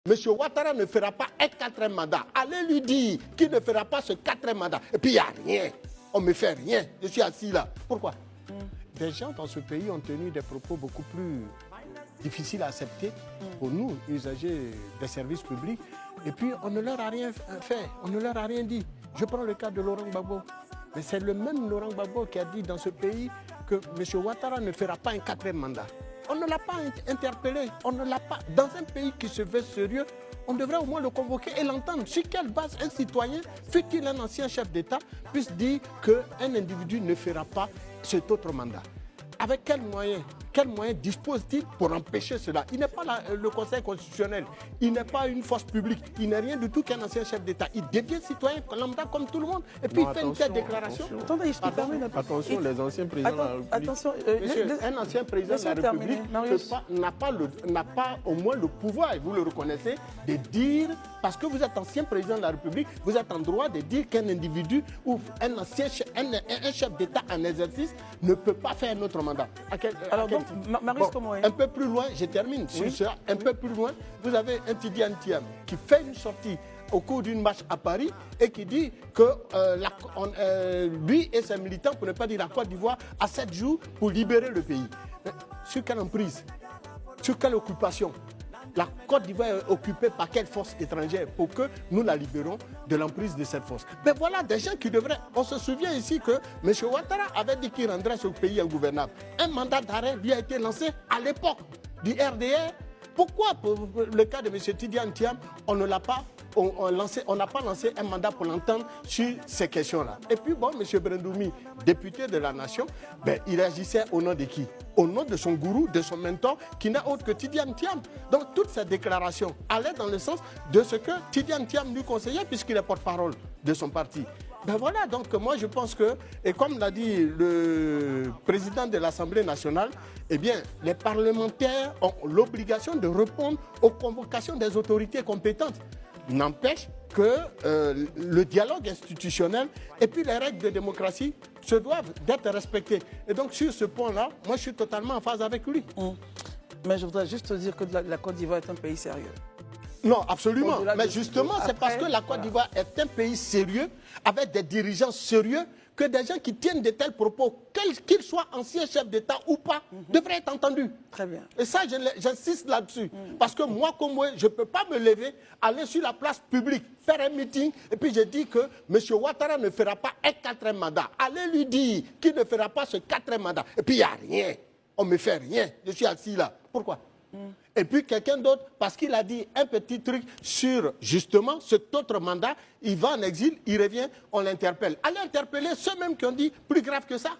M. Ouattara ne fera pas un 4e mandat. Allez lui dire qu'il ne fera pas ce 4e mandat. Et puis il n'y a rien. On ne me fait rien. Je suis assis là. Pourquoi? Des gens dans ce pays ont tenu des propos beaucoup plus difficiles à accepter pour nous, usagers des services publics. Et puis on ne leur a rien fait. On ne leur a rien dit. Je prends le cas de Laurent Gbagbo. Mais c'est le même Laurent Gbagbo qui a dit dans ce pays que M. Ouattara ne fera pas un 4e mandat. On ne l'a pas interpellé, on ne l'a pas. Dans un pays qui se veut sérieux, on devrait au moins le convoquer et l'entendre. Sur quelle base un citoyen, fût-il un ancien chef d'État, puisse dire qu'un individu ne fera pas cet autre mandat? Avec quels moyens dispose-t-il pour empêcher cela? Il n'est pas le Conseil constitutionnel, il n'est pas une force publique, il n'est rien du tout qu'un ancien chef d'État. Il devient citoyen lambda comme tout le monde et puis il fait une telle déclaration. Attendez, je te permets Attention, les anciens présidents de la République. Attention, Monsieur, un ancien président de la République n'a pas au moins le pouvoir, et vous le reconnaissez, de dire, parce que vous êtes ancien président de la République, vous êtes en droit de dire qu'un individu ou un chef d'État en exercice ne peut pas faire un autre mandat. Alors donc, Marius Tomoé. Un peu plus loin, je termine sur ça, un peu plus loin, vous avez un Tidiane Thiam qui fait une sortie au cours d'une marche à Paris et qui dit que lui et ses militants, pour ne pas dire la Côte d'Ivoire, a 7 jours pour libérer le pays. Mais sur quelle emprise? Sur quelle occupation? La Côte d'Ivoire est occupée par quelle force étrangère pour que nous la libérons de l'emprise de cette force? Mais voilà des gens qui devraient... On se souvient ici que M. Ouattara avait dit qu'il rendrait ce pays ingouvernable. Un mandat d'arrêt lui a été lancé à l'époque du RDR. Pourquoi, pour le cas de M. Tidiane Thiam, on n'a pas lancé un mandat pour l'entendre sur ces questions-là? Et puis, bon, M. Brendoumi, député de la nation, il agissait au nom de qui? Au nom de son gourou, de son mentor, qui n'est autre que Tidiane Thiam. Donc, toutes ces déclarations allaient dans le sens de ce que Tidiane Thiam lui conseillait, puisqu'il est porte-parole de son parti. Ben voilà, donc moi je pense que, et comme l'a dit le président de l'Assemblée nationale, eh bien, les parlementaires ont l'obligation de répondre aux convocations des autorités compétentes. N'empêche que le dialogue institutionnel et puis les règles de démocratie se doivent d'être respectées. Et donc sur ce point-là, moi je suis totalement en phase avec lui. Mais je voudrais juste te dire que la Côte d'Ivoire est un pays sérieux. Non, absolument. Mais justement, c'est parce que la Côte d'Ivoire est un pays sérieux, avec des dirigeants sérieux, que des gens qui tiennent de tels propos, qu'ils soient anciens chefs d'État ou pas, devraient être entendus. Très bien. Et ça, j'insiste là-dessus. Parce que moi, comme moi, je ne peux pas me lever, aller sur la place publique, faire un meeting, et puis je dis que M. Ouattara ne fera pas un 4e mandat. Allez lui dire qu'il ne fera pas ce 4e mandat. Et puis il n'y a rien. On ne me fait rien. Je suis assis là. Pourquoi? Et puis quelqu'un d'autre, parce qu'il a dit un petit truc sur justement cet autre mandat, il va en exil, il revient, on l'interpelle. Allez interpeller ceux-mêmes qui ont dit plus grave que ça.